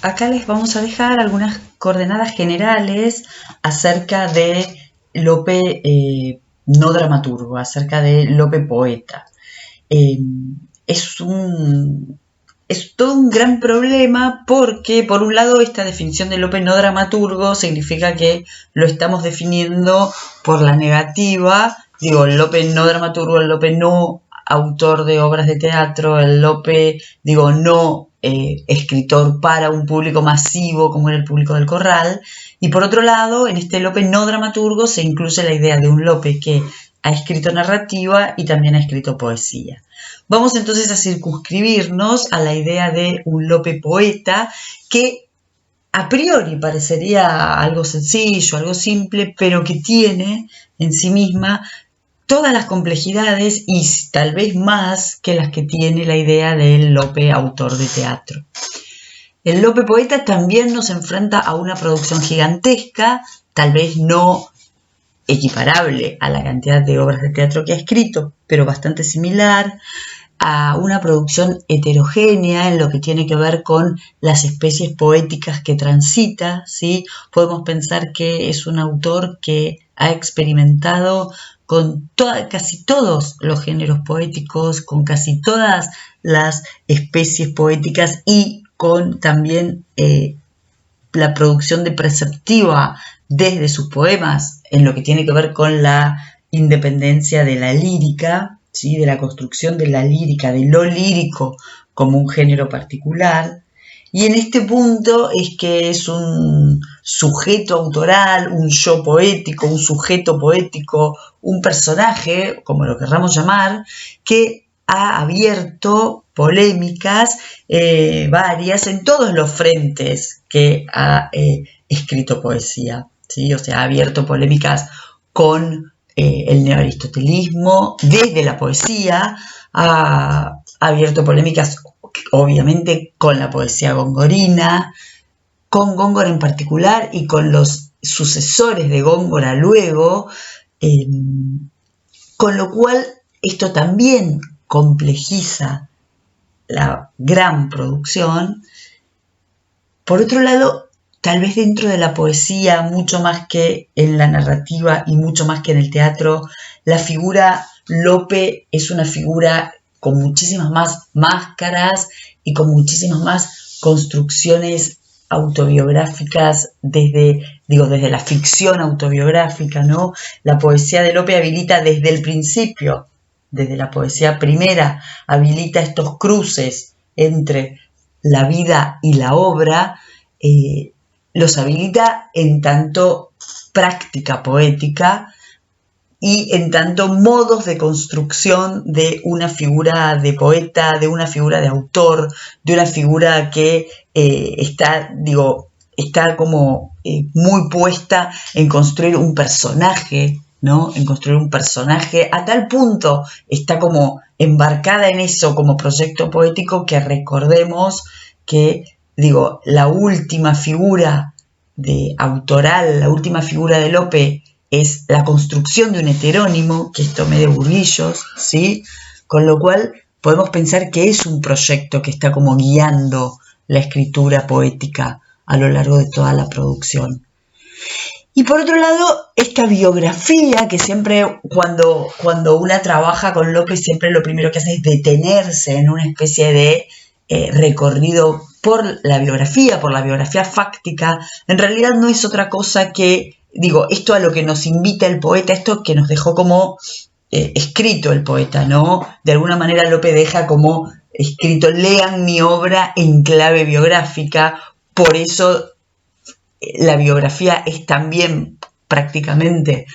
Acá les vamos a dejar algunas coordenadas generales acerca de Lope no dramaturgo, acerca de Lope poeta. Es todo un gran problema porque, por un lado, esta definición de Lope no dramaturgo significa que lo estamos definiendo por la negativa. Digo, el Lope no dramaturgo, el Lope no autor de obras de teatro, el Lope, digo, no escritor para un público masivo como era el público del Corral. Y por otro lado, en este Lope no dramaturgo se incluye la idea de un Lope que ha escrito narrativa y también ha escrito poesía. Vamos entonces a circunscribirnos a la idea de un Lope poeta que a priori parecería algo sencillo, algo simple, pero que tiene en sí misma todas las complejidades y tal vez más que las que tiene la idea del Lope autor de teatro. El Lope poeta también nos enfrenta a una producción gigantesca, tal vez no equiparable a la cantidad de obras de teatro que ha escrito, pero bastante similar, a una producción heterogénea en lo que tiene que ver con las especies poéticas que transita, ¿sí? Podemos pensar que es un autor que ha experimentado con casi todos los géneros poéticos, con casi todas las especies poéticas y con también la producción de preceptiva desde sus poemas en lo que tiene que ver con la independencia de la lírica, ¿sí? De la construcción de la lírica, de lo lírico como un género particular. Y en este punto es que es un sujeto autoral, un yo poético, un sujeto poético, un personaje, como lo querramos llamar, que ha abierto polémicas varias en todos los frentes que ha escrito poesía, ¿sí? O sea, ha abierto polémicas con el neoaristotelismo desde la poesía, ha abierto polémicas obviamente con la poesía gongorina, con Góngora en particular y con los sucesores de Góngora luego, con lo cual esto también complejiza la gran producción. Por otro lado, tal vez dentro de la poesía, mucho más que en la narrativa y mucho más que en el teatro, la figura Lope es una figura con muchísimas más máscaras y con muchísimas más construcciones autobiográficas desde la ficción autobiográfica, ¿no? La poesía de Lope habilita desde el principio, desde la poesía primera, habilita estos cruces entre la vida y la obra, los habilita en tanto práctica poética y en tanto modos de construcción de una figura de poeta, de una figura de autor, de una figura que está como muy puesta en construir un personaje, ¿no? En construir un personaje, a tal punto está como embarcada en eso como proyecto poético que recordemos que, la última figura autoral, la última figura de Lope es la construcción de un heterónimo, que es Tomé de Burguillos, ¿sí? Con lo cual podemos pensar que es un proyecto que está como guiando la escritura poética a lo largo de toda la producción. Y por otro lado, esta biografía que siempre cuando una trabaja con López, siempre lo primero que hace es detenerse en una especie de recorrido por la biografía fáctica. En realidad no es otra cosa que, esto a lo que nos invita el poeta, esto que nos dejó como escrito el poeta, ¿no? De alguna manera Lope deja como escrito, lean mi obra en clave biográfica, por eso la biografía es también prácticamente,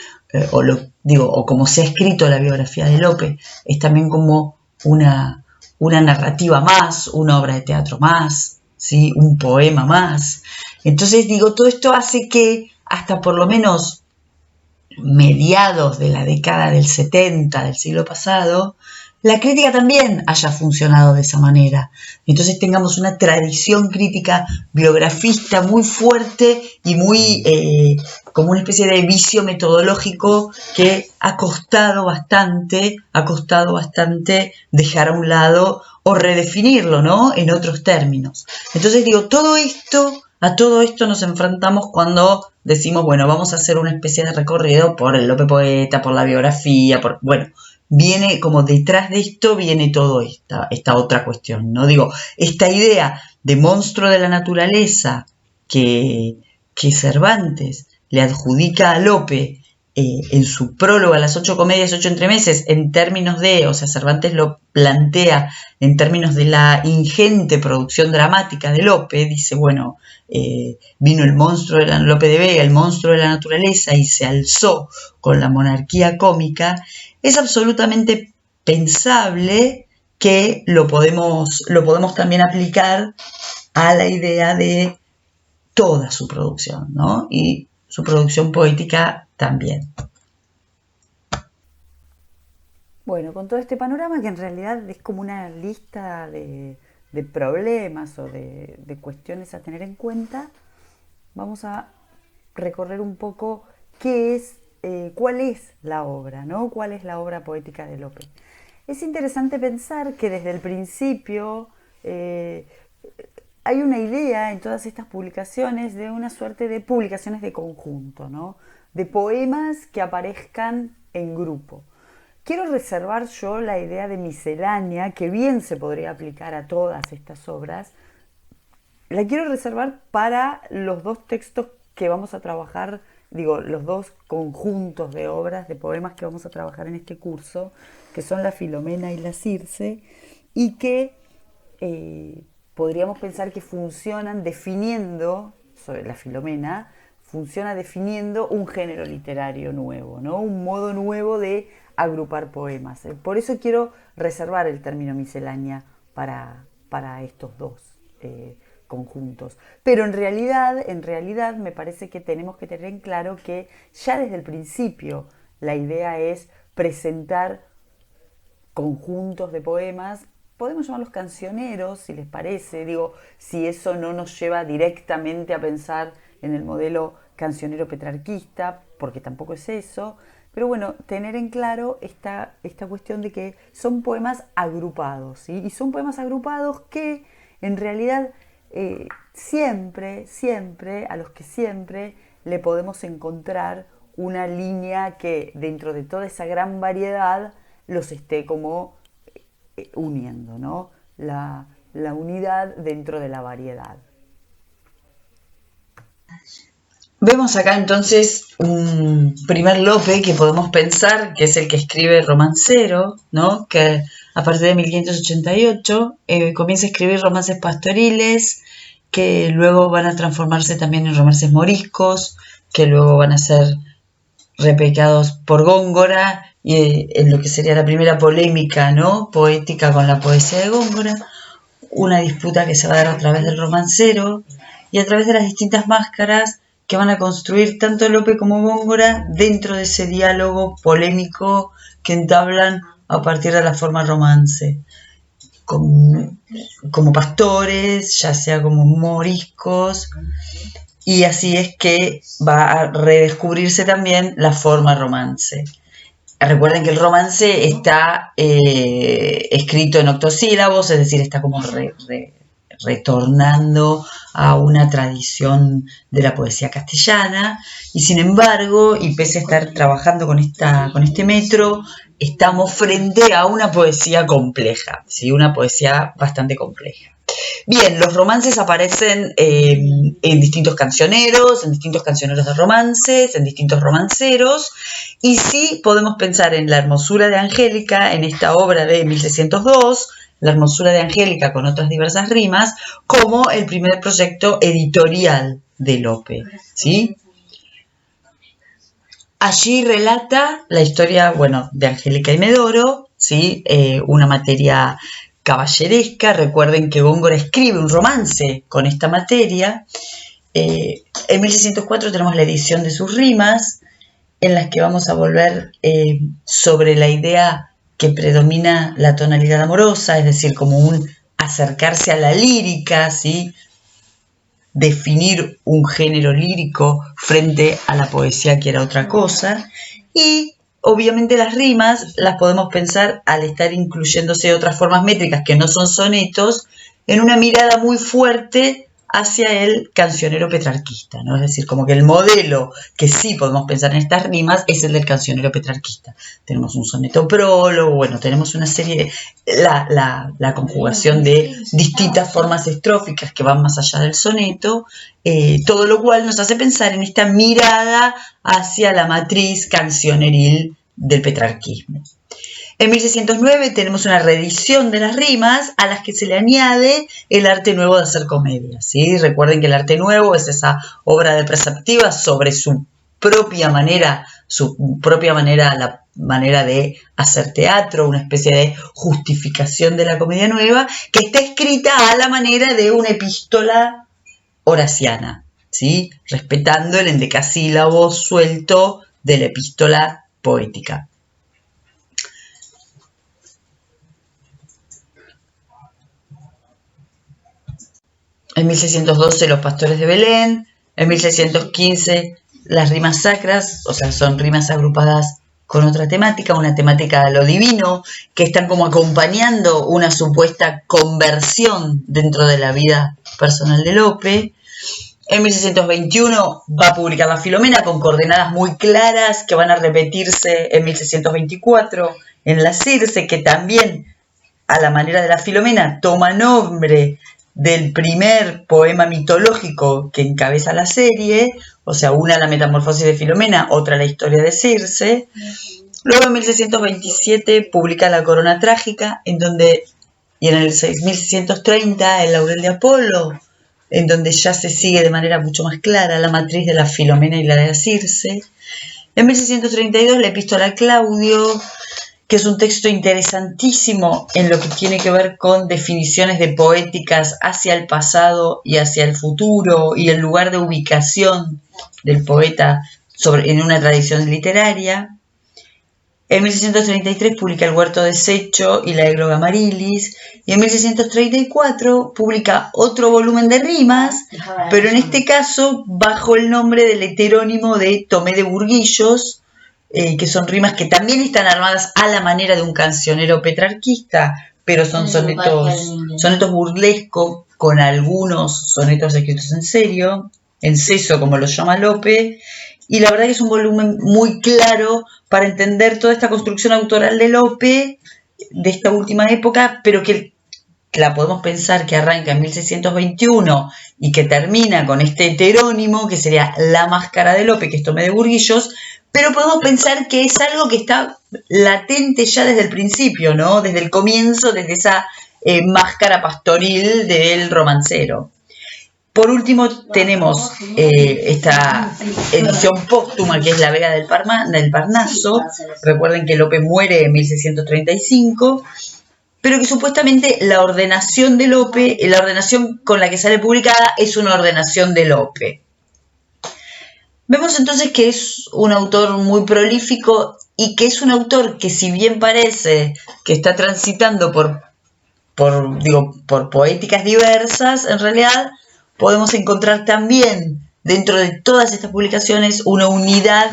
o como se ha escrito la biografía de Lope, es también como una narrativa más, una obra de teatro más, ¿sí? Un poema más. Entonces, todo esto hace que hasta por lo menos mediados de la década del 70 del siglo pasado, la crítica también haya funcionado de esa manera. Entonces tengamos una tradición crítica biografista muy fuerte y muy como una especie de vicio metodológico que ha costado bastante dejar a un lado o redefinirlo, ¿no? En otros términos. Entonces digo, a todo esto nos enfrentamos cuando decimos, bueno, vamos a hacer una especie de recorrido por el Lope Poeta, por la biografía, viene como detrás de esto viene todo esta otra cuestión, ¿no? Digo, esta idea de monstruo de la naturaleza que Cervantes le adjudica a Lope en su prólogo a las 8 comedias, 8 entremeses, en términos de, o sea, Cervantes lo plantea en términos de la ingente producción dramática de Lope, dice, bueno, vino el monstruo de Lope de Vega, el monstruo de la naturaleza, y se alzó con la monarquía cómica. Es absolutamente pensable que lo podemos también aplicar a la idea de toda su producción, ¿no? Y su producción poética también. Bueno, con todo este panorama que en realidad es como una lista de problemas o de cuestiones a tener en cuenta, vamos a recorrer un poco cuál es la obra, ¿no? ¿Cuál es la obra poética de Lope? Es interesante pensar que desde el principio hay una idea en todas estas publicaciones de una suerte de publicaciones de conjunto, ¿no? De poemas que aparezcan en grupo. Quiero reservar yo la idea de miscelánea, que bien se podría aplicar a todas estas obras. La quiero reservar para los dos textos que vamos a trabajar, digo, los dos conjuntos de obras, de poemas que vamos a trabajar en este curso, que son la Filomena y la Circe, y que podríamos pensar que funcionan definiendo, sobre la Filomena, funciona definiendo un género literario nuevo, ¿no? Un modo nuevo de agrupar poemas. Por eso quiero reservar el término miscelánea para estos dos conjuntos. Pero en realidad me parece que tenemos que tener en claro que ya desde el principio la idea es presentar conjuntos de poemas, podemos llamarlos cancioneros, si les parece, digo, si eso no nos lleva directamente a pensar en el modelo cancionero petrarquista, porque tampoco es eso, pero bueno, tener en claro esta cuestión de que son poemas agrupados, ¿sí? Y son poemas agrupados que en realidad siempre, a los que siempre le podemos encontrar una línea que dentro de toda esa gran variedad los esté como uniendo, ¿no? La unidad dentro de la variedad. Vemos acá entonces un primer Lope que podemos pensar que es el que escribe Romancero, ¿no? Que a partir de 1588 comienza a escribir romances pastoriles que luego van a transformarse también en romances moriscos, que luego van a ser replicados por Góngora y en lo que sería la primera polémica, ¿no? Poética con la poesía de Góngora, una disputa que se va a dar a través del Romancero y a través de las distintas máscaras que van a construir tanto Lope como Góngora dentro de ese diálogo polémico que entablan a partir de la forma romance, como pastores, ya sea como moriscos, y así es que va a redescubrirse también la forma romance. Recuerden que el romance está escrito en octosílabos, es decir, está como retornando a una tradición de la poesía castellana, y sin embargo, y pese a estar trabajando con este metro, estamos frente a una poesía compleja, ¿sí? Una poesía bastante compleja. Bien, los romances aparecen en distintos cancioneros de romances, en distintos romanceros, y sí podemos pensar en La hermosura de Angélica, en esta obra de 1602, La hermosura de Angélica con otras diversas rimas, como el primer proyecto editorial de Lope, ¿sí? Allí relata la historia, bueno, de Angélica y Medoro, ¿sí? Una materia caballeresca. Recuerden que Góngora escribe un romance con esta materia. En 1604 tenemos la edición de sus rimas, en las que vamos a volver sobre la idea que predomina la tonalidad amorosa, es decir, como un acercarse a la lírica, ¿sí? Definir un género lírico frente a la poesía, que era otra cosa. Y obviamente las rimas las podemos pensar, al estar incluyéndose otras formas métricas que no son sonetos, en una mirada muy fuerte hacia el cancionero petrarquista, ¿no? Es decir, como que el modelo que sí podemos pensar en estas rimas es el del cancionero petrarquista. Tenemos un soneto prólogo, bueno, tenemos una serie de... la conjugación de distintas formas estróficas que van más allá del soneto, todo lo cual nos hace pensar en esta mirada hacia la matriz cancioneril del petrarquismo. En 1609 tenemos una reedición de las rimas a las que se le añade el arte nuevo de hacer comedia, ¿sí? Recuerden que el arte nuevo es esa obra de preceptiva sobre su propia manera, la manera de hacer teatro, una especie de justificación de la comedia nueva, que está escrita a la manera de una epístola horaciana, ¿sí? Respetando el endecasílabo suelto de la epístola poética. En 1612 los pastores de Belén, en 1615 las rimas sacras, o sea, son rimas agrupadas con otra temática, una temática de lo divino, que están como acompañando una supuesta conversión dentro de la vida personal de Lope. En 1621 va a publicar la Filomena con coordenadas muy claras que van a repetirse en 1624 en la Circe, que también, a la manera de la Filomena, toma nombre del primer poema mitológico que encabeza la serie, o sea, una la metamorfosis de Filomena, otra la historia de Circe. Luego en 1627 publica La Corona Trágica, y en el 1630 El Laurel de Apolo, en donde ya se sigue de manera mucho más clara la matriz de la Filomena y la de Circe. En 1632 la Epístola a Claudio, que es un texto interesantísimo en lo que tiene que ver con definiciones de poéticas hacia el pasado y hacia el futuro y el lugar de ubicación del poeta en una tradición literaria. En 1633 publica El Huerto Deshecho y La Égloga Marilis, y en 1634 publica otro volumen de rimas, pero en este caso bajo el nombre del heterónimo de Tomé de Burguillos, que son rimas que también están armadas a la manera de un cancionero petrarquista, pero son sonetos burlescos con algunos sonetos escritos en serio, en seso como lo llama Lope, y la verdad que es un volumen muy claro para entender toda esta construcción autoral de Lope de esta última época, pero que la podemos pensar que arranca en 1621 y que termina con este heterónimo que sería La Máscara de Lope, que es Tomé de Burguillos, pero podemos pensar que es algo que está latente ya desde el principio, ¿no? Desde el comienzo, desde esa máscara pastoril del romancero. Por último, tenemos esta edición póstuma, que es La Vega del Parnaso. Recuerden que Lope muere en 1635, pero que supuestamente la ordenación de Lope, la ordenación con la que sale publicada, es una ordenación de Lope. Vemos entonces que es un autor muy prolífico y que es un autor que, si bien parece que está transitando por poéticas diversas, en realidad podemos encontrar también dentro de todas estas publicaciones una unidad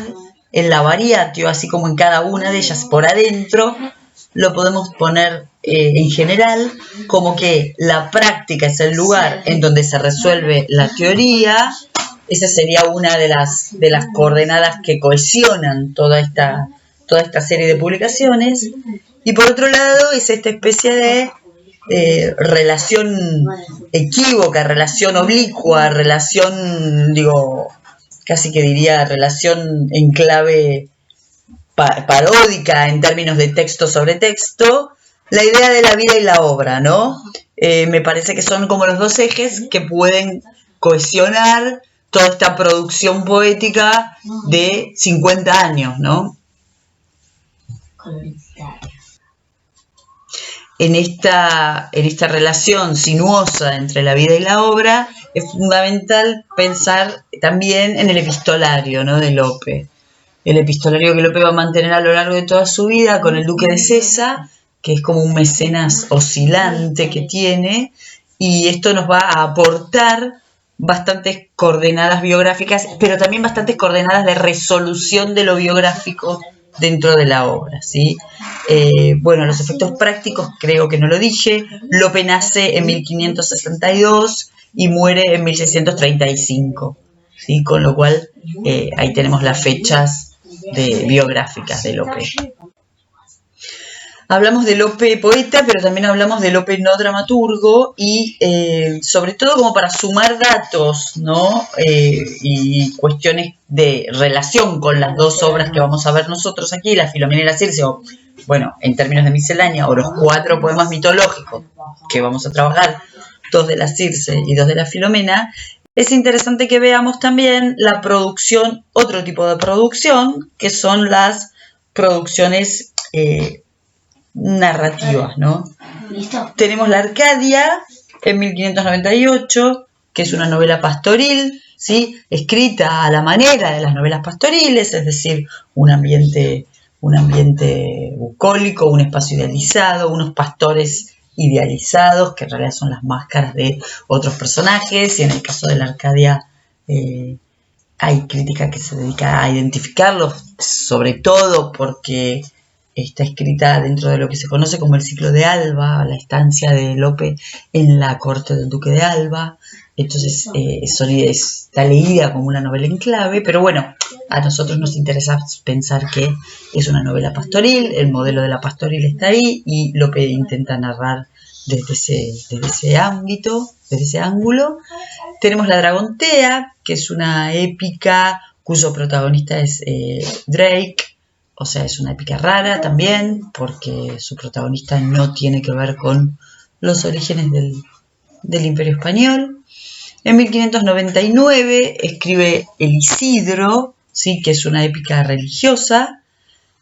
en la variatio, así como en cada una de ellas por adentro lo podemos poner en general como que la práctica es el lugar en donde se resuelve la teoría. Esa sería una de las coordenadas que cohesionan toda esta serie de publicaciones. Y por otro lado es esta especie de relación equívoca, relación oblicua, relación, casi que diría relación en clave paródica en términos de texto sobre texto, la idea de la vida y la obra, ¿no? Me parece que son como los dos ejes que pueden cohesionar toda esta producción poética de 50 años, ¿no? En esta relación sinuosa entre la vida y la obra, es fundamental pensar también en el epistolario, ¿no?, de Lope. el epistolario que Lope va a mantener a lo largo de toda su vida con el duque de Sesa, que es como un mecenas oscilante que tiene, y esto nos va a aportar bastantes coordenadas biográficas, pero también bastantes coordenadas de resolución de lo biográfico dentro de la obra, ¿sí? Bueno, los efectos prácticos creo que no lo dije. Lope nace en 1562 y muere en 1635, ¿sí? Con lo cual ahí tenemos las fechas biográficas de Lope. Hablamos de Lope poeta, pero también hablamos de Lope no dramaturgo y sobre todo como para sumar datos, ¿no? Y cuestiones de relación con las dos obras que vamos a ver nosotros aquí, la Filomena y la Circe, o bueno, en términos de miscelánea, o los 4 poemas mitológicos que vamos a trabajar, 2 de la Circe y 2 de la Filomena. Es interesante que veamos también la producción, otro tipo de producción, que son las producciones narrativas, ¿no? ¿Listo? Tenemos la Arcadia en 1598, que es una novela pastoril, ¿sí? Escrita a la manera de las novelas pastoriles, es decir, un ambiente bucólico, un espacio idealizado, unos pastores idealizados, que en realidad son las máscaras de otros personajes, y en el caso de la Arcadia hay crítica que se dedica a identificarlos, sobre todo porque está escrita dentro de lo que se conoce como el ciclo de Alba, la estancia de Lope en la corte del duque de Alba. Entonces está leída como una novela en clave, pero bueno, a nosotros nos interesa pensar que es una novela pastoril, el modelo de la pastoril está ahí y Lope intenta narrar desde ese ámbito, desde ese ángulo. Tenemos La Dragontea, que es una épica cuyo protagonista es Drake. O sea, es una épica rara también, porque su protagonista no tiene que ver con los orígenes del Imperio Español. En 1599 escribe El Isidro, ¿sí? Que es una épica religiosa.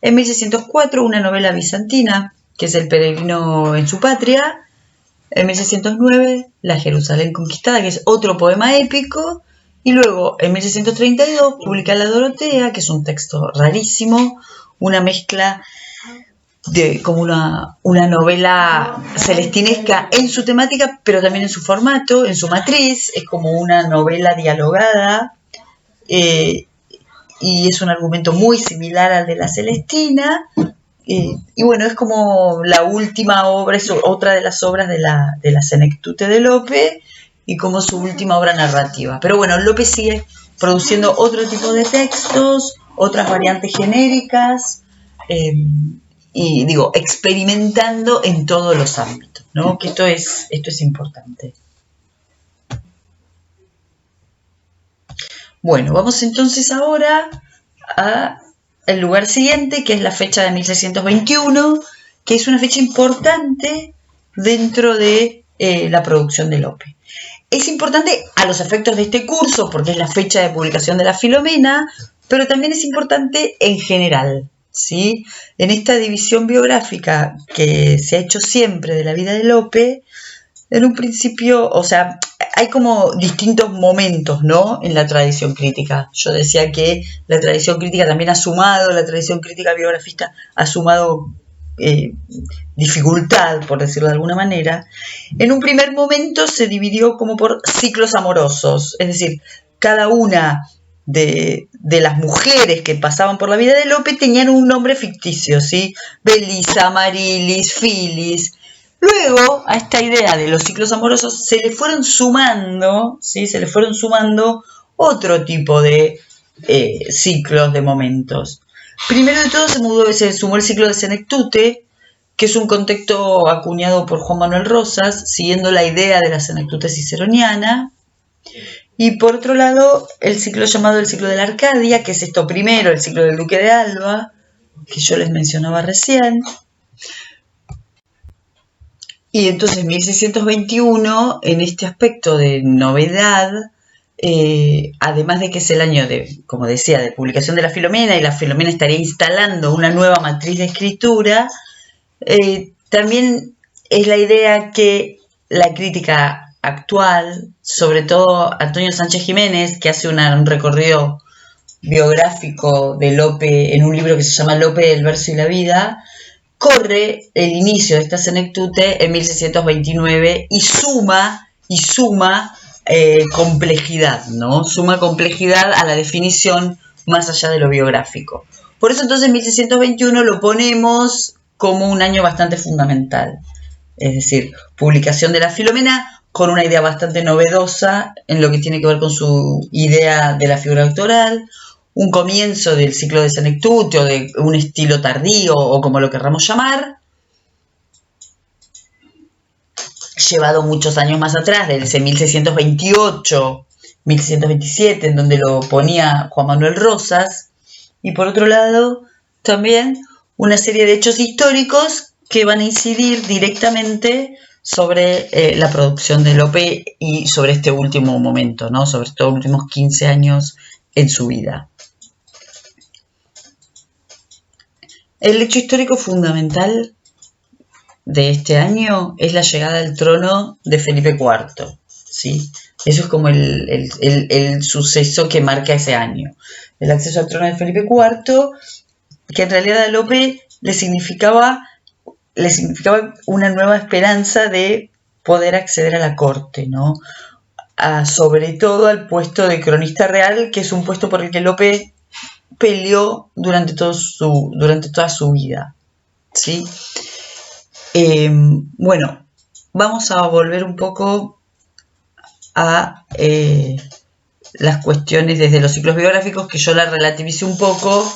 En 1604 una novela bizantina, que es El peregrino en su patria. En 1609 La Jerusalén conquistada, que es otro poema épico. Y luego, en 1632, publica La Dorotea, que es un texto rarísimo, una mezcla de como una novela celestinesca en su temática, pero también en su formato, en su matriz. Es como una novela dialogada y es un argumento muy similar al de la Celestina. Y bueno, es como la última obra, es otra de las obras de la Senectute de Lope y como su última obra narrativa. Pero bueno, Lope sigue produciendo otro tipo de textos, otras variantes genéricas, y digo, experimentando en todos los ámbitos, ¿no? Que esto es importante. Bueno, vamos entonces ahora al lugar siguiente, que es la fecha de 1621, que es una fecha importante dentro de la producción de Lope. Es importante a los efectos de este curso, porque es la fecha de publicación de la Filomena, pero también es importante en general, ¿sí? En esta división biográfica que se ha hecho siempre de la vida de Lope, en un principio, o sea, hay como distintos momentos, ¿no? En la tradición crítica. Yo decía que la tradición crítica también ha sumado, la tradición crítica biografista ha sumado dificultad, por decirlo de alguna manera. En un primer momento se dividió como por ciclos amorosos, es decir, cada una de las mujeres que pasaban por la vida de Lope tenían un nombre ficticio, ¿sí? Belisa, Marilis, Filis. Luego, a esta idea de los ciclos amorosos se le fueron sumando, ¿sí? Se le fueron sumando otro tipo de ciclos, de momentos. Primero de todo se sumó el ciclo de Senectute, que es un contexto acuñado por Juan Manuel Rosas, siguiendo la idea de la Senectute ciceroniana. Y por otro lado, el ciclo llamado el ciclo de la Arcadia, que es esto primero, el ciclo del Duque de Alba, que yo les mencionaba recién. Y entonces 1621, en este aspecto de novedad, además de que es el año de, como decía, de publicación de la Filomena, y la Filomena estaría instalando una nueva matriz de escritura, también es la idea que la crítica actual, sobre todo Antonio Sánchez Jiménez, que hace un recorrido biográfico de Lope en un libro que se llama Lope, el verso y la vida, corre el inicio de esta senectute en 1629 y suma complejidad, ¿no? Suma complejidad a la definición más allá de lo biográfico. Por eso entonces 1621 lo ponemos como un año bastante fundamental. Es decir, publicación de la Filomena con una idea bastante novedosa en lo que tiene que ver con su idea de la figura actoral, un comienzo del ciclo de senectute o de un estilo tardío o como lo querramos llamar, llevado muchos años más atrás, desde 1628, 1627, en donde lo ponía Juan Manuel Rosas, y por otro lado, también una serie de hechos históricos que van a incidir directamente sobre la producción de Lope y sobre este último momento, ¿no? Sobre estos últimos 15 años en su vida. El hecho histórico fundamental de este año es la llegada al trono de Felipe IV, ¿sí? Eso es como el suceso que marca ese año. El acceso al trono de Felipe IV, que en realidad a Lope le significaba una nueva esperanza de poder acceder a la corte, ¿no? Sobre todo al puesto de cronista real, que es un puesto por el que Lope peleó durante toda su vida, ¿sí? Bueno, vamos a volver un poco a las cuestiones desde los ciclos biográficos, que yo la relativicé un poco,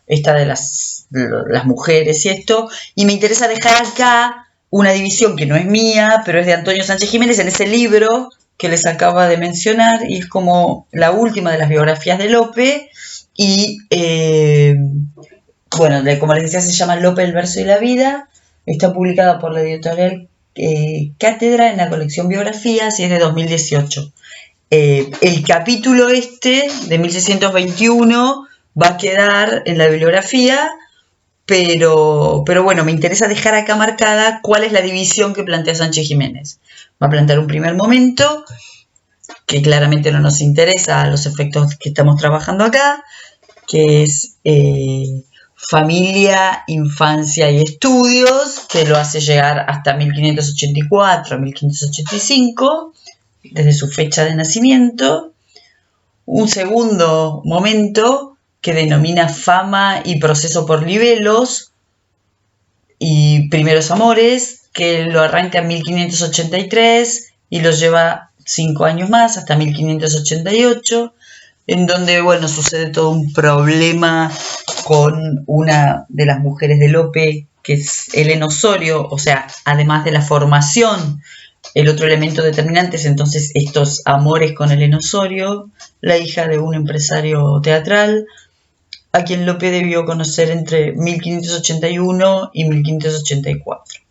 esta de las mujeres y esto, y me interesa dejar acá una división que no es mía, pero es de Antonio Sánchez Jiménez en ese libro que les acaba de mencionar, y es como la última de las biografías de Lope, y bueno, como les decía, se llama Lope, el verso y la vida, está publicada por la editorial Cátedra en la colección Biografías y es de 2018. El capítulo de 1621 va a quedar en la bibliografía, pero bueno, me interesa dejar acá marcada cuál es la división que plantea Sánchez Jiménez. Va a plantear un primer momento, que claramente no nos interesa a los efectos que estamos trabajando acá, que es familia, infancia y estudios, que lo hace llegar hasta 1584 a 1585, desde su fecha de nacimiento. Un segundo momento que denomina fama y proceso por libelos y primeros amores, que lo arranca en 1583 y lo lleva 5 años más, hasta 1588, en donde, bueno, sucede todo un problema con una de las mujeres de Lope, que es Elena Osorio, o sea, además de la formación, el otro elemento determinante es entonces estos amores con Elena Osorio, la hija de un empresario teatral, a quien Lope debió conocer entre 1581 y 1584.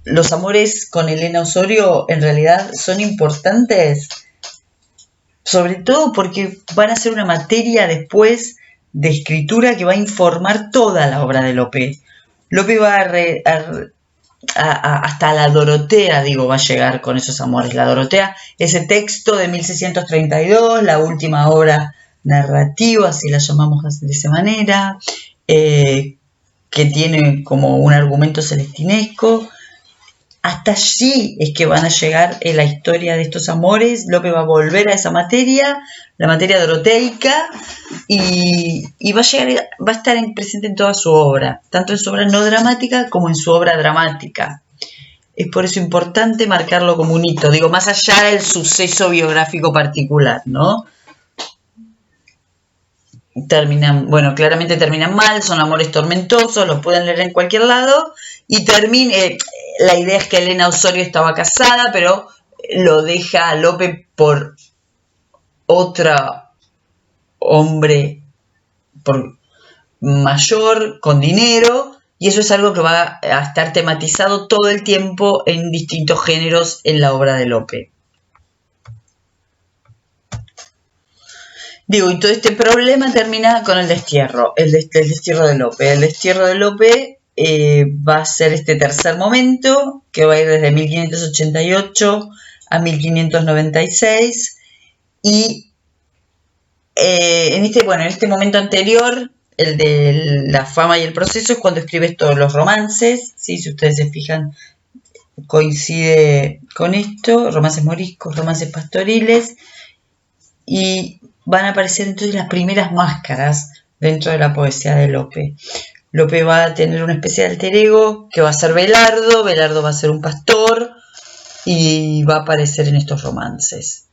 Los amores con Elena Osorio en realidad son importantes, sobre todo porque van a ser una materia después de escritura que va a informar toda la obra de Lope. Lope va hasta la Dorotea, va a llegar con esos amores. La Dorotea, ese texto de 1632, la última obra narrativa, si la llamamos de esa manera, que tiene como un argumento celestinesco. Hasta allí es que van a llegar en la historia de estos amores. Lope va a volver a esa materia, la materia doroteica, y va a estar presente en toda su obra, tanto en su obra no dramática como en su obra dramática. Es por eso importante marcarlo como un hito, más allá del suceso biográfico particular, ¿no? Claramente terminan mal, son amores tormentosos, los pueden leer en cualquier lado, y la idea es que Elena Osorio estaba casada, pero lo deja a Lope por otro hombre mayor, con dinero, y eso es algo que va a estar tematizado todo el tiempo en distintos géneros en la obra de Lope. Y todo este problema termina con el destierro, el destierro de Lope. El destierro de Lope va a ser este tercer momento, que va a ir desde 1588 a 1596, y en este momento anterior, el de la fama y el proceso, es cuando escribes todos los romances, ¿sí? Si ustedes se fijan, coincide con esto, romances moriscos, romances pastoriles, y van a aparecer entonces las primeras máscaras dentro de la poesía de Lope. Lope va a tener una especie de alter ego que va a ser Belardo, Belardo va a ser un pastor y va a aparecer en estos romances.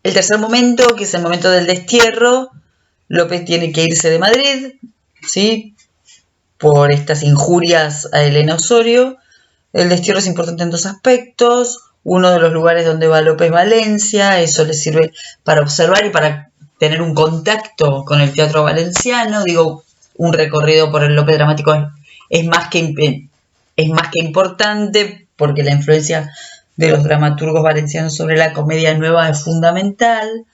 El tercer momento, que es el momento del destierro, Lope tiene que irse de Madrid, ¿sí? Por estas injurias a Elena Osorio. El destierro es importante en dos aspectos. Uno de los lugares donde va Lope es Valencia, eso le sirve para observar y para tener un contacto con el teatro valenciano. Digo, un recorrido por el Lope dramático es más que importante porque la influencia de los dramaturgos valencianos sobre la comedia nueva es fundamental.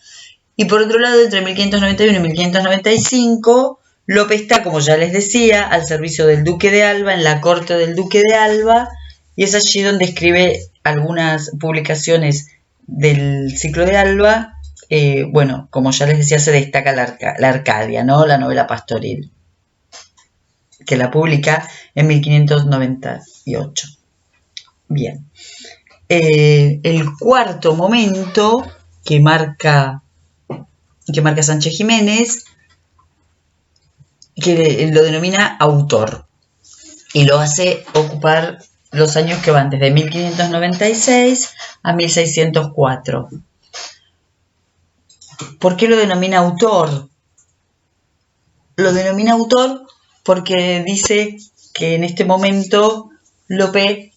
Y por otro lado, entre 1591 y 1595, Lope está, como ya les decía, al servicio del Duque de Alba, en la corte del Duque de Alba, y es allí donde escribe algunas publicaciones del ciclo de Alba. Bueno, como ya les decía, se destaca la Arcadia, ¿no? La novela pastoril, que la publica en 1598. Bien. El cuarto momento que marca Sánchez Jiménez, que lo denomina autor, y lo hace ocupar los años que van desde 1596 a 1604. ¿Por qué lo denomina autor? Lo denomina autor porque dice que en este momento Lope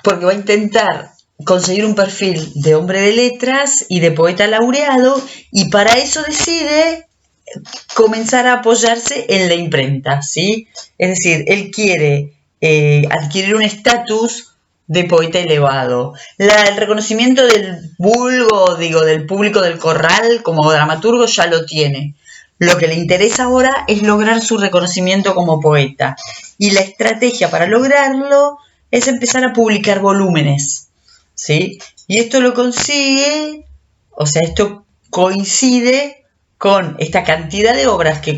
porque va a intentar conseguir un perfil de hombre de letras y de poeta laureado, y para eso decide comenzar a apoyarse en la imprenta, ¿sí? Es decir, él quiere adquirir un estatus de poeta elevado. El reconocimiento del vulgo, del público del corral como dramaturgo ya lo tiene. Lo que le interesa ahora es lograr su reconocimiento como poeta. Y la estrategia para lograrlo es empezar a publicar volúmenes, ¿sí? Y esto lo consigue, esto coincide con esta cantidad de obras que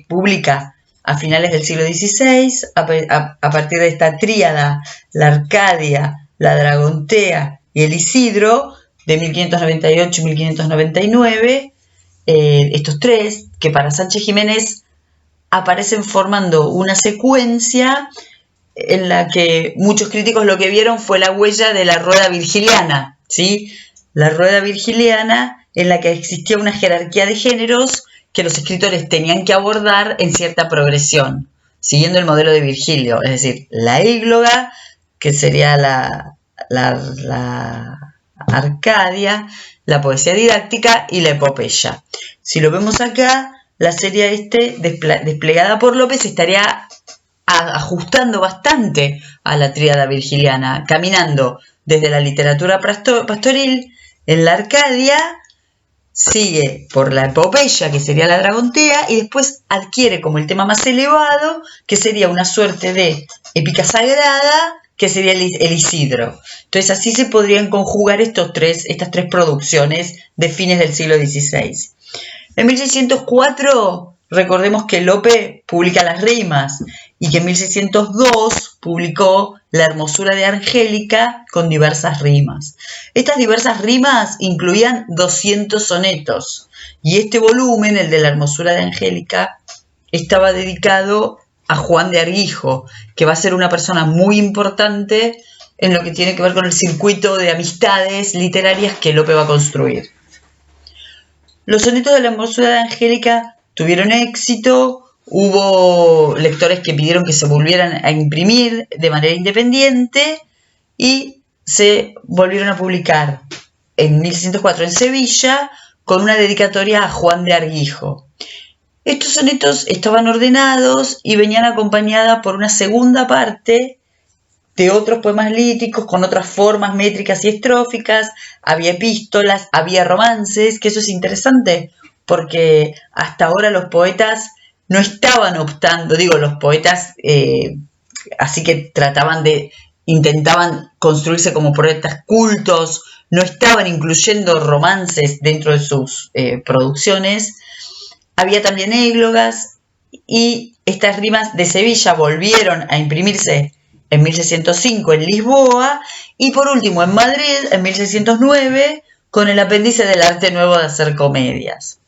publica a finales del siglo XVI, a partir de esta tríada, la Arcadia, la Dragontea y el Isidro, de 1598 y 1599, estos tres, que para Sánchez Jiménez aparecen formando una secuencia en la que muchos críticos lo que vieron fue la huella de la rueda virgiliana, ¿sí? La rueda virgiliana en la que existía una jerarquía de géneros que los escritores tenían que abordar en cierta progresión, siguiendo el modelo de Virgilio, es decir, la ígloga, que sería la Arcadia, la poesía didáctica y la epopeya. Si lo vemos acá, la serie desplegada por López estaría ajustando bastante a la tríada virgiliana, caminando desde la literatura pastoril en la Arcadia, sigue por la epopeya, que sería la Dragontea, y después adquiere como el tema más elevado, que sería una suerte de épica sagrada, que sería el Isidro. Entonces así se podrían conjugar estas tres producciones de fines del siglo XVI. En 1604, recordemos que Lope publica Las Rimas, y que en 1602 publicó La Hermosura de Angélica con diversas rimas. Estas diversas rimas incluían 200 sonetos, y este volumen, el de La Hermosura de Angélica, estaba dedicado a Juan de Arguijo, que va a ser una persona muy importante en lo que tiene que ver con el circuito de amistades literarias que Lope va a construir. Los sonetos de La Hermosura de Angélica tuvieron éxito. Hubo lectores que pidieron que se volvieran a imprimir de manera independiente y se volvieron a publicar en 1604 en Sevilla con una dedicatoria a Juan de Arguijo. Estos sonetos estaban ordenados y venían acompañadas por una segunda parte de otros poemas líticos con otras formas métricas y estróficas. Había epístolas, había romances, que eso es interesante porque hasta ahora los poetas no estaban optando, los poetas así que intentaban construirse como poetas cultos, no estaban incluyendo romances dentro de sus producciones. Había también églogas y estas rimas de Sevilla volvieron a imprimirse en 1605 en Lisboa y por último en Madrid en 1609 con el apéndice del arte nuevo de hacer comedias.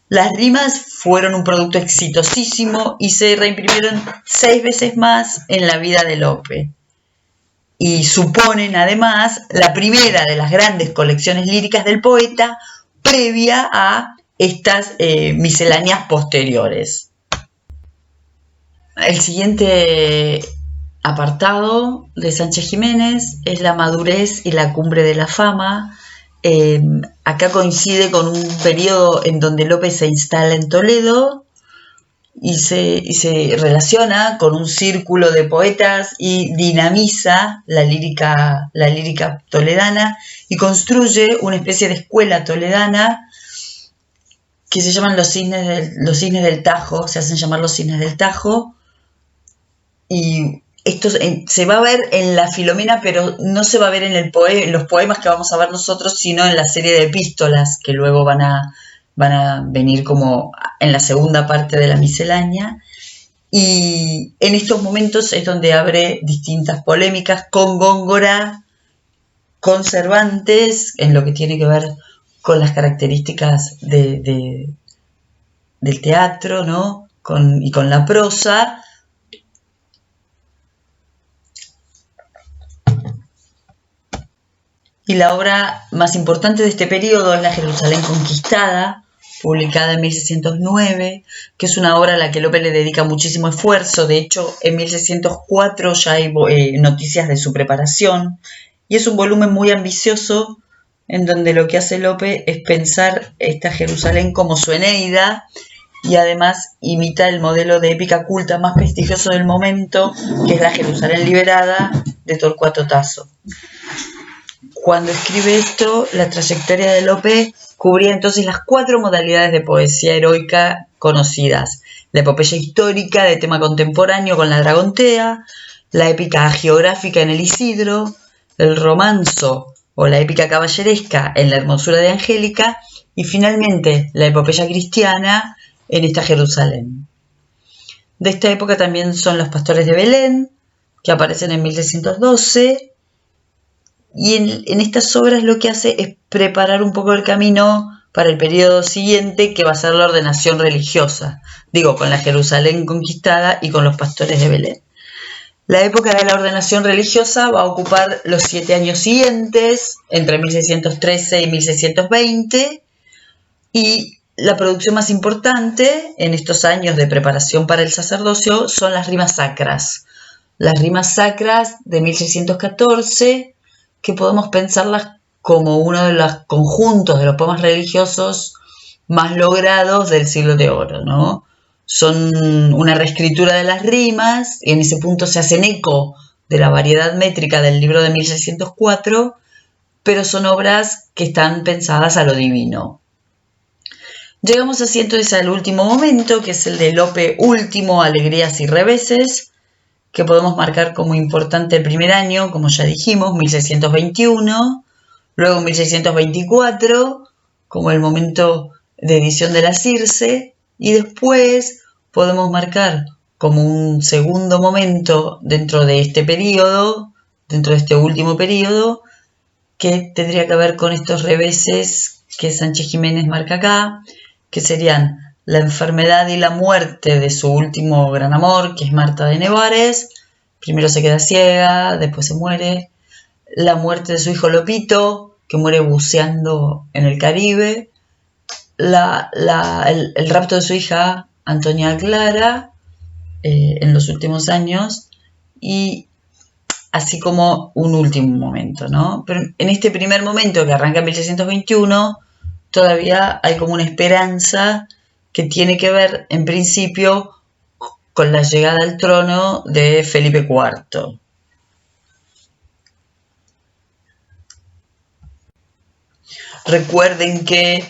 Las rimas fueron un producto exitosísimo y se reimprimieron 6 veces más en la vida de Lope. Y suponen además la primera de las grandes colecciones líricas del poeta previa a estas misceláneas posteriores. El siguiente apartado de Sánchez Jiménez es la madurez y la cumbre de la fama. Acá coincide con un periodo en donde Lope se instala en Toledo y se relaciona con un círculo de poetas y dinamiza la lírica toledana y construye una especie de escuela toledana que se llaman los cisnes del Tajo, se hacen llamar los cisnes del Tajo, y esto se va a ver en la Filomena, pero no se va a ver en los poemas que vamos a ver nosotros, sino en la serie de epístolas que luego van a venir como en la segunda parte de la miscelánea. Y en estos momentos es donde abre distintas polémicas con Góngora, con Cervantes, en lo que tiene que ver con las características del teatro, ¿no? Y con la prosa. Y la obra más importante de este periodo es La Jerusalén conquistada, publicada en 1609, que es una obra a la que Lope le dedica muchísimo esfuerzo. De hecho, en 1604 ya hay noticias de su preparación, y es un volumen muy ambicioso en donde lo que hace Lope es pensar esta Jerusalén como su Eneida, y además imita el modelo de épica culta más prestigioso del momento, que es la Jerusalén liberada de Torcuato Tasso. Cuando escribe esto, la trayectoria de Lope cubría entonces las 4 modalidades de poesía heroica conocidas: la epopeya histórica de tema contemporáneo con la Dragontea, la épica geográfica en el Isidro, el romanzo o la épica caballeresca en la Hermosura de Angélica y finalmente la epopeya cristiana en esta Jerusalén. De esta época también son Los Pastores de Belén, que aparecen en 1612, y en estas obras lo que hace es preparar un poco el camino para el periodo siguiente, que va a ser la ordenación religiosa, con la Jerusalén conquistada y con Los Pastores de Belén. La época de la ordenación religiosa va a ocupar los 7 años siguientes, entre 1613 y 1620, y la producción más importante en estos años de preparación para el sacerdocio son las rimas sacras. Las rimas sacras de 1614, que podemos pensarlas como uno de los conjuntos de los poemas religiosos más logrados del siglo de oro, ¿no? Son una reescritura de las rimas, y en ese punto se hacen eco de la variedad métrica del libro de 1604, pero son obras que están pensadas a lo divino. Llegamos así entonces al último momento, que es el de Lope último, Alegrías y Reveses, que podemos marcar como importante el primer año, como ya dijimos, 1621, luego 1624, como el momento de edición de la Circe, y después podemos marcar como un segundo momento dentro de este periodo, dentro de este último periodo, que tendría que ver con estos reveses que Sánchez Jiménez marca acá, que serían la enfermedad y la muerte de su último gran amor, que es Marta de Nevares. Primero se queda ciega, después se muere. La muerte de su hijo Lopito, que muere buceando en el Caribe. El rapto de su hija Antonia Clara en los últimos años. Y así como un último momento, ¿no? Pero en este primer momento, que arranca en 1621, todavía hay como una esperanza que tiene que ver, en principio, con la llegada al trono de Felipe IV. Recuerden que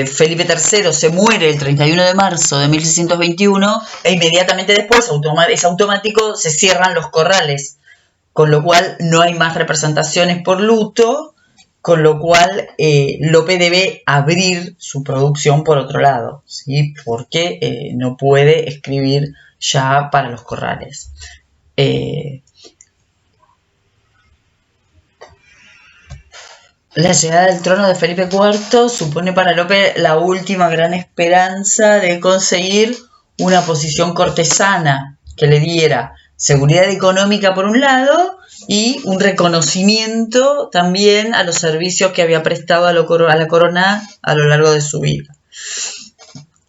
Felipe III se muere el 31 de marzo de 1621 e inmediatamente después, es automático, se cierran los corrales, con lo cual no hay más representaciones por luto con lo cual Lope debe abrir su producción por otro lado, ¿sí? Porque no puede escribir ya para los corrales. La llegada al trono de Felipe IV supone para Lope la última gran esperanza de conseguir una posición cortesana que le diera seguridad económica por un lado y un reconocimiento también a los servicios que había prestado a la corona a lo largo de su vida.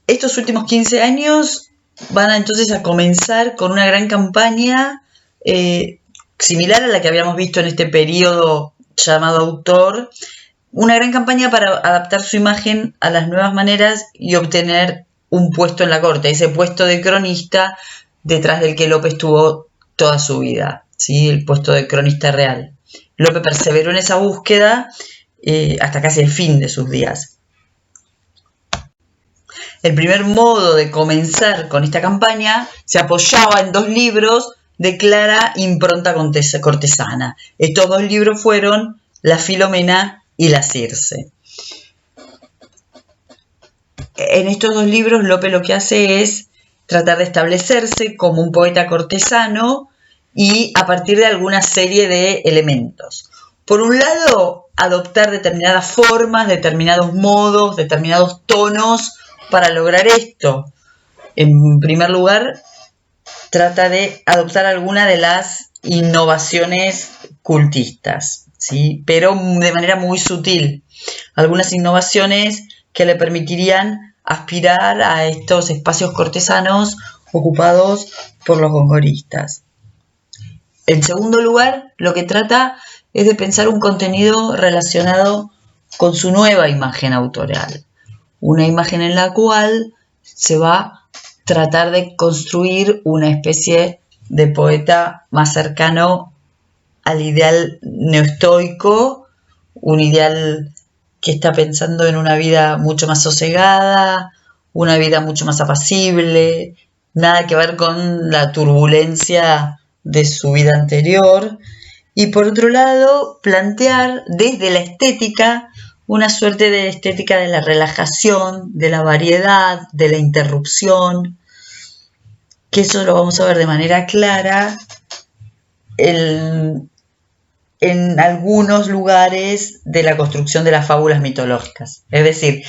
Estos últimos 15 años van entonces a comenzar con una gran campaña similar a la que habíamos visto en este periodo llamado autor, una gran campaña para adaptar su imagen a las nuevas maneras y obtener un puesto en la corte, ese puesto de cronista detrás del que Lope estuvo toda su vida, ¿sí? El puesto de cronista real. Lope perseveró en esa búsqueda hasta casi el fin de sus días. El primer modo de comenzar con esta campaña se apoyaba en 2 libros de clara impronta cortesana. Estos 2 libros fueron La Filomena y La Circe. En estos 2 libros Lope lo que hace es tratar de establecerse como un poeta cortesano y a partir de alguna serie de elementos. Por un lado, adoptar determinadas formas, determinados modos, determinados tonos para lograr esto. En primer lugar, trata de adoptar alguna de las innovaciones cultistas, ¿sí? Pero de manera muy sutil. Algunas innovaciones que le permitirían aspirar a estos espacios cortesanos ocupados por los gongoristas. En segundo lugar, lo que trata es de pensar un contenido relacionado con su nueva imagen autoral. Una imagen en la cual se va a tratar de construir una especie de poeta más cercano al ideal neoestoico, un ideal que está pensando en una vida mucho más sosegada, una vida mucho más apacible, nada que ver con la turbulencia de su vida anterior. Y por otro lado, plantear desde la estética una suerte de estética de la relajación, de la variedad, de la interrupción, que eso lo vamos a ver de manera clara en algunos lugares de la construcción de las fábulas mitológicas. Es decir,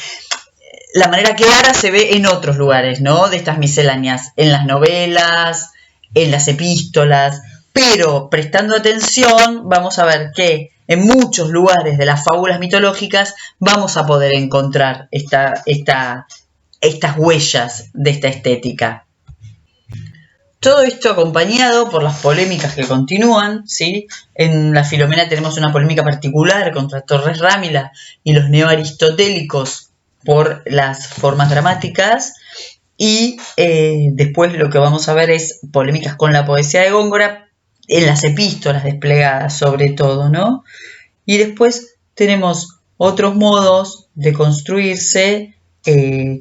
la manera clara se ve en otros lugares, ¿no? De estas misceláneas, en las novelas, en las epístolas, pero prestando atención vamos a ver que en muchos lugares de las fábulas mitológicas vamos a poder encontrar estas huellas de esta estética. Todo esto acompañado por las polémicas que continúan, ¿sí? En la Filomena tenemos una polémica particular contra Torres Rámila y los neoaristotélicos por las formas dramáticas, y después lo que vamos a ver es polémicas con la poesía de Góngora en las epístolas desplegadas sobre todo, ¿no? Y después tenemos otros modos de construirse,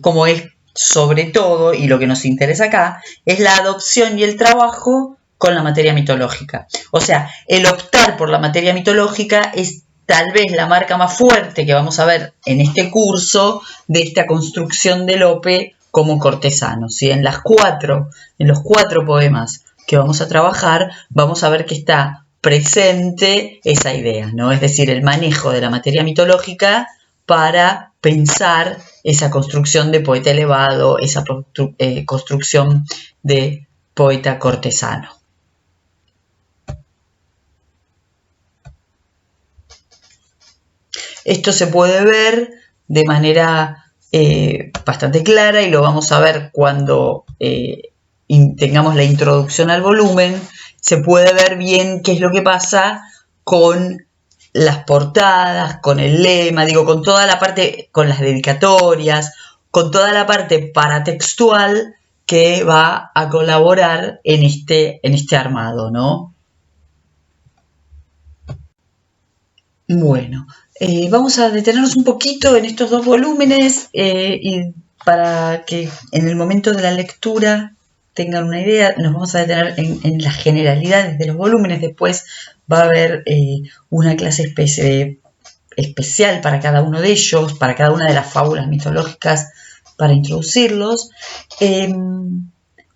como es sobre todo, y lo que nos interesa acá, es la adopción y el trabajo con la materia mitológica. O sea, el optar por la materia mitológica es tal vez la marca más fuerte que vamos a ver en este curso de esta construcción de Lope como cortesano, ¿sí? En los 4 poemas que vamos a trabajar, vamos a ver que está presente esa idea, ¿no? Es decir, el manejo de la materia mitológica para pensar esa construcción de poeta elevado, esa construcción de poeta cortesano. Esto se puede ver de manera bastante clara y lo vamos a ver cuando tengamos la introducción al volumen. Se puede ver bien qué es lo que pasa con las portadas, con el lema, con toda la parte, con las dedicatorias, con toda la parte paratextual que va a colaborar en este armado, ¿no? Bueno, vamos a detenernos un poquito en estos 2 volúmenes y para que en el momento de la lectura tengan una idea, nos vamos a detener en las generalidades de los volúmenes. Después va a haber una clase especie de especial para cada uno de ellos, para cada una de las fábulas mitológicas, para introducirlos.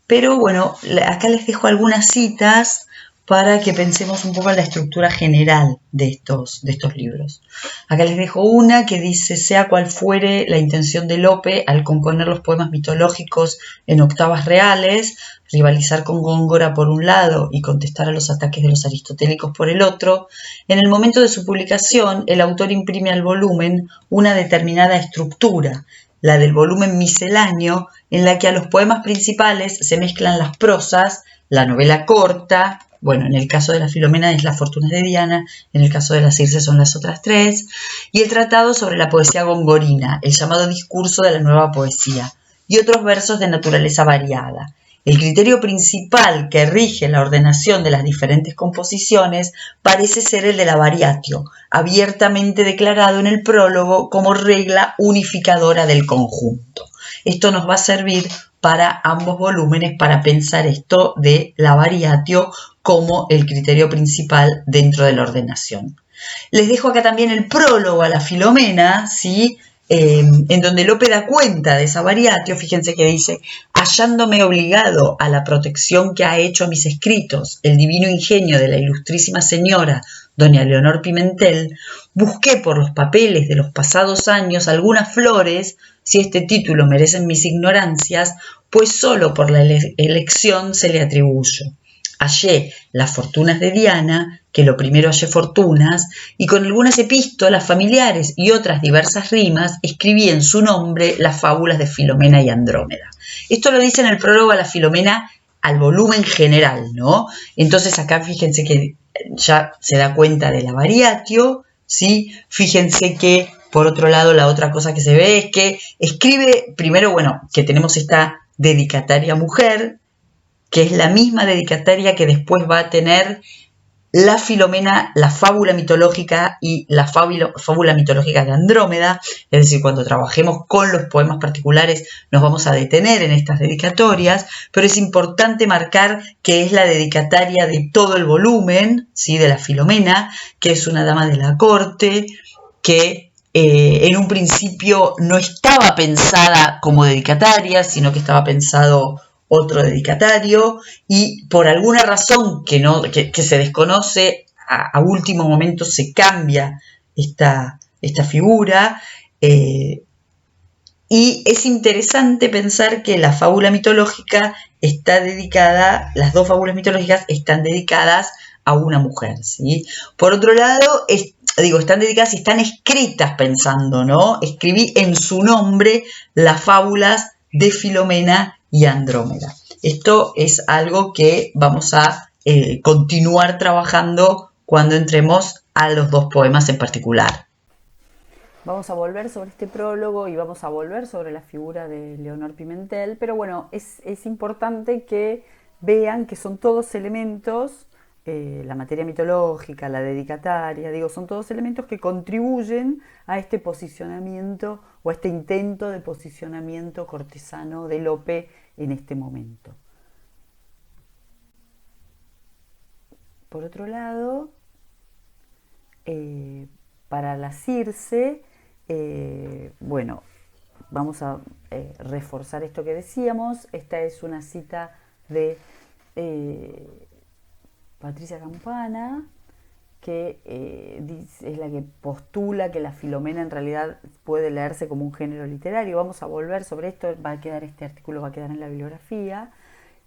Pero bueno, acá les dejo algunas citas para que pensemos un poco en la estructura general de estos libros. Acá les dejo una que dice: sea cual fuere la intención de Lope al componer los poemas mitológicos en octavas reales, rivalizar con Góngora por un lado y contestar a los ataques de los aristotélicos por el otro, en el momento de su publicación el autor imprime al volumen una determinada estructura, la del volumen misceláneo, en la que a los poemas principales se mezclan las prosas, la novela corta, bueno, en el caso de la Filomena es Las fortunas de Diana, en el caso de la Circe son las otras tres, y el tratado sobre la poesía gongorina, el llamado discurso de la nueva poesía, y otros versos de naturaleza variada. El criterio principal que rige la ordenación de las diferentes composiciones parece ser el de la variatio, abiertamente declarado en el prólogo como regla unificadora del conjunto. Esto nos va a servir para ambos volúmenes para pensar esto de la variatio como el criterio principal dentro de la ordenación. Les dejo acá también el prólogo a la Filomena, ¿sí? En donde Lope da cuenta de esa variatio. Fíjense que dice: hallándome obligado a la protección que ha hecho a mis escritos el divino ingenio de la ilustrísima señora doña Leonor Pimentel, busqué por los papeles de los pasados años algunas flores, si este título merecen mis ignorancias, pues solo por la elección se le atribuyo. Hallé las fortunas de Diana, que lo primero hallé fortunas, y con algunas epístolas familiares y otras diversas rimas escribí en su nombre las fábulas de Filomena y Andrómeda. Esto lo dice en el prólogo a la Filomena al volumen general, ¿no? Entonces acá fíjense que ya se da cuenta de la variatio, ¿sí? Fíjense que, por otro lado, la otra cosa que se ve es que escribe, primero, bueno, que tenemos esta dedicataria mujer, que es la misma dedicataria que después va a tener la Filomena, la fábula mitológica y la fábula mitológica de Andrómeda. Es decir, cuando trabajemos con los poemas particulares nos vamos a detener en estas dedicatorias, pero es importante marcar que es la dedicataria de todo el volumen, ¿sí? De la Filomena, que es una dama de la corte, que en un principio no estaba pensada como dedicataria, sino que estaba pensado otro dedicatario, y por alguna razón que se desconoce, a último momento se cambia esta figura, y es interesante pensar que la fábula mitológica está dedicada, las dos fábulas mitológicas están dedicadas a una mujer, ¿sí? Por otro lado, están dedicadas y están escritas pensando, ¿no? Escribí en su nombre las fábulas de Filomena y Andrómeda. Esto es algo que vamos a continuar trabajando cuando entremos a los dos poemas en particular. Vamos a volver sobre este prólogo y vamos a volver sobre la figura de Leonor Pimentel, pero bueno, es importante que vean que son todos elementos, la materia mitológica, la dedicataria, son todos elementos que contribuyen a este posicionamiento o a este intento de posicionamiento cortesano de Lope en este momento. Por otro lado, para la Circe, bueno, vamos a reforzar esto que decíamos. Esta es una cita de Patricia Campana, que es la que postula que la Filomena en realidad puede leerse como un género literario. Vamos a volver sobre esto, este artículo va a quedar en la bibliografía.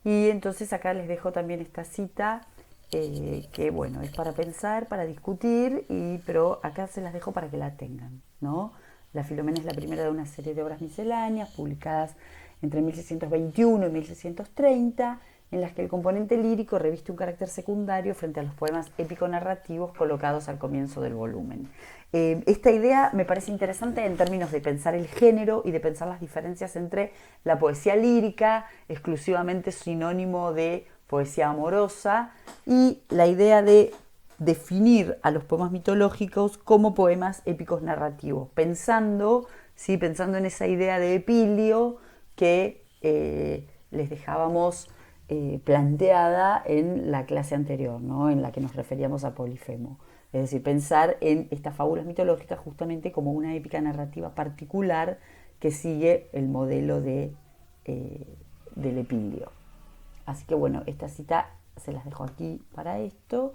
Y entonces acá les dejo también esta cita, que bueno, es para pensar, para discutir, pero acá se las dejo para que la tengan, ¿no? La Filomena es la primera de una serie de obras misceláneas publicadas entre 1621 y 1630, en las que el componente lírico reviste un carácter secundario frente a los poemas épico-narrativos colocados al comienzo del volumen. Esta idea me parece interesante en términos de pensar el género y de pensar las diferencias entre la poesía lírica, exclusivamente sinónimo de poesía amorosa, y la idea de definir a los poemas mitológicos como poemas épicos narrativos, pensando en esa idea de Epilio que les dejábamos planteada en la clase anterior, ¿no? En la que nos referíamos a Polifemo. Es decir, pensar en estas fábulas mitológicas justamente como una épica narrativa particular que sigue el modelo del Epilio. Así que bueno, esta cita se las dejo aquí para esto.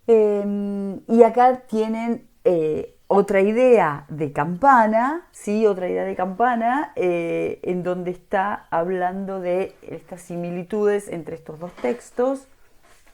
Y acá tienen otra idea de Campana, ¿sí? Otra idea de Campana, en donde está hablando de estas similitudes entre estos dos textos.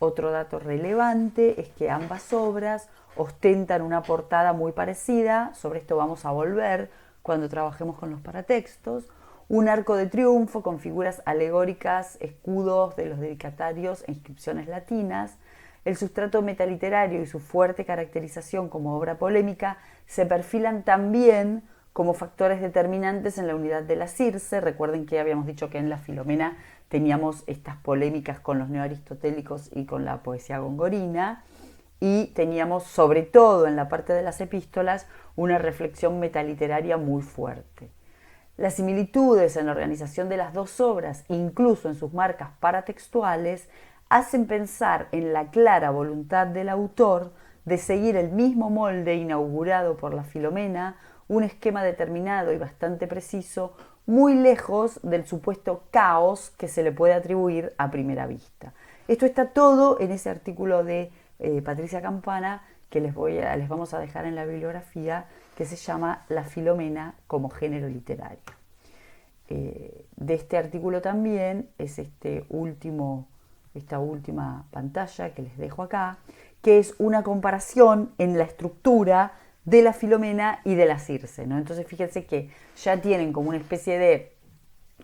Otro dato relevante es que ambas obras ostentan una portada muy parecida, sobre esto vamos a volver cuando trabajemos con los paratextos, un arco de triunfo con figuras alegóricas, escudos de los dedicatarios e inscripciones latinas. El sustrato metaliterario y su fuerte caracterización como obra polémica se perfilan también como factores determinantes en la unidad de la Circe. Recuerden que habíamos dicho que en la Filomena teníamos estas polémicas con los neoaristotélicos y con la poesía gongorina, y teníamos sobre todo en la parte de las epístolas una reflexión metaliteraria muy fuerte. Las similitudes en la organización de las dos obras, incluso en sus marcas paratextuales, hacen pensar en la clara voluntad del autor de seguir el mismo molde inaugurado por la Filomena, un esquema determinado y bastante preciso, muy lejos del supuesto caos que se le puede atribuir a primera vista. Esto está todo en ese artículo de Patricia Campana que les vamos a dejar en la bibliografía, que se llama La Filomena como género literario. De este artículo también es esta última pantalla que les dejo acá, que es una comparación en la estructura de la Filomena y de la Circe, ¿no? Entonces fíjense que ya tienen como una especie de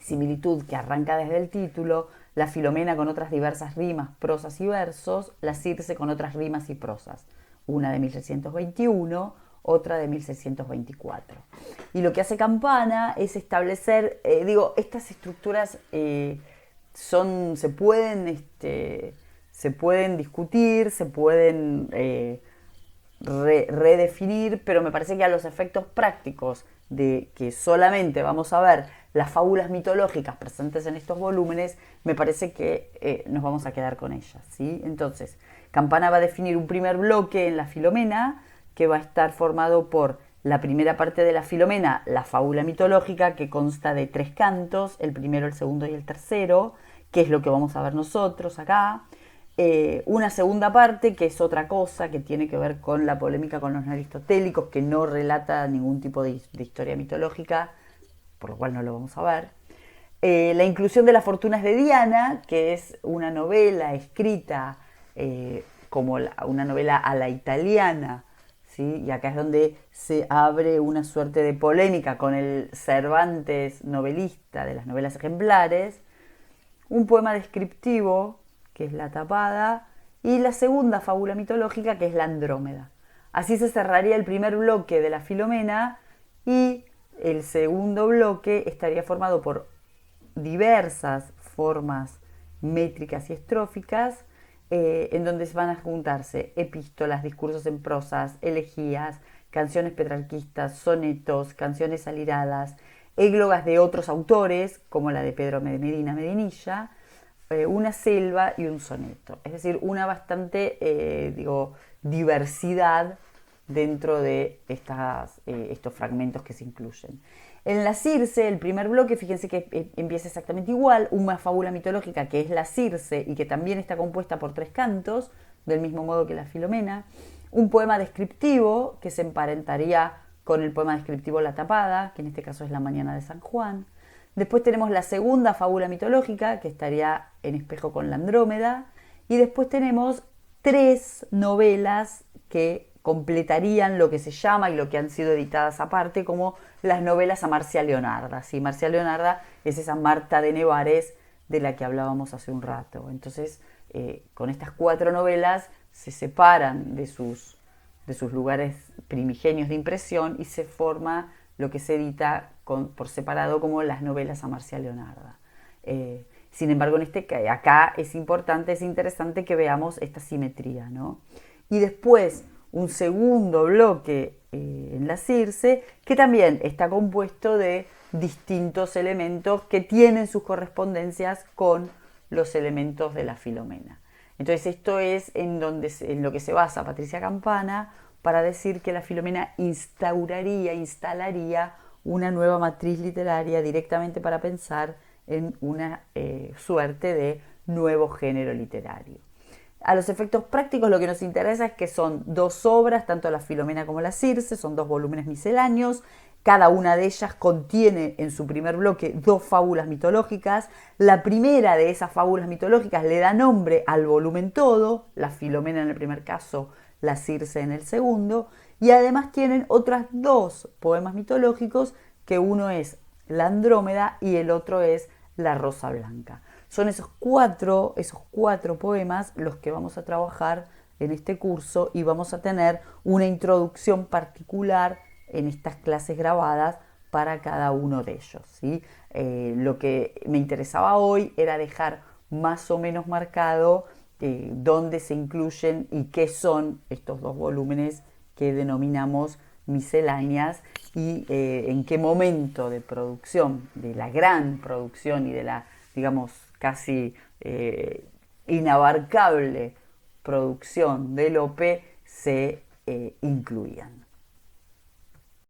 similitud que arranca desde el título, la Filomena con otras diversas rimas, prosas y versos, la Circe con otras rimas y prosas, una de 1621, otra de 1624. Y lo que hace Campana es establecer, estas estructuras se pueden discutir, se pueden redefinir, pero me parece que a los efectos prácticos de que solamente vamos a ver las fábulas mitológicas presentes en estos volúmenes, me parece que nos vamos a quedar con ellas, ¿sí? Entonces, Campana va a definir un primer bloque en la Filomena, que va a estar formado por la primera parte de la Filomena, la fábula mitológica, que consta de 3 cantos, el primero, el segundo y el tercero, que es lo que vamos a ver nosotros acá. Una segunda parte, que es otra cosa, que tiene que ver con la polémica con los aristotélicos, que no relata ningún tipo de historia mitológica, por lo cual no lo vamos a ver. La inclusión de las fortunas de Diana, que es una novela escrita como una novela a la italiana, ¿sí? Y acá es donde se abre una suerte de polémica con el Cervantes novelista de las novelas ejemplares. Un poema descriptivo, que es La Tapada, y la segunda fábula mitológica, que es la Andrómeda. Así se cerraría el primer bloque de la Filomena, y el segundo bloque estaría formado por diversas formas métricas y estróficas, en donde van a juntarse epístolas, discursos en prosas, elegías, canciones petrarquistas, sonetos, canciones aliradas, églogas de otros autores, como la de Pedro de Medina Medinilla, una selva y un soneto. Es decir, una bastante diversidad dentro de estos fragmentos que se incluyen. En la Circe, el primer bloque, fíjense que empieza exactamente igual, una fábula mitológica que es la Circe y que también está compuesta por 3 cantos, del mismo modo que la Filomena, un poema descriptivo que se emparentaría con el poema descriptivo La Tapada, que en este caso es La Mañana de San Juan. Después tenemos la segunda fábula mitológica, que estaría en espejo con la Andrómeda, y después tenemos 3 novelas que completarían lo que se llama y lo que han sido editadas aparte como las novelas a Marcia Leonarda. ¿Sí? Marcia Leonarda es esa Marta de Nevares de la que hablábamos hace un rato. Entonces, con estas 4 novelas se separan de sus lugares primigenios de impresión y se forma lo que se edita por separado como las novelas a Marcia Leonarda. Sin embargo, acá es interesante que veamos esta simetría, ¿no? Y después un segundo bloque en la Circe, que también está compuesto de distintos elementos que tienen sus correspondencias con los elementos de la Filomena. Entonces esto es en lo que se basa Patricia Campana para decir que la Filomena instalaría una nueva matriz literaria directamente para pensar en una suerte de nuevo género literario. A los efectos prácticos lo que nos interesa es que son dos obras, tanto la Filomena como la Circe, son dos volúmenes misceláneos. Cada una de ellas contiene en su primer bloque dos fábulas mitológicas. La primera de esas fábulas mitológicas le da nombre al volumen todo, la Filomena en el primer caso, la Circe en el segundo, y además tienen otras dos poemas mitológicos, que uno es la Andrómeda y el otro es la Rosa Blanca. Son esos cuatro poemas los que vamos a trabajar en este curso y vamos a tener una introducción particular en estas clases grabadas para cada uno de ellos, ¿sí? Lo que me interesaba hoy era dejar más o menos marcado dónde se incluyen y qué son estos dos volúmenes que denominamos misceláneas y en qué momento de producción, de la gran producción y de la, digamos, casi inabarcable producción de Lope se incluían.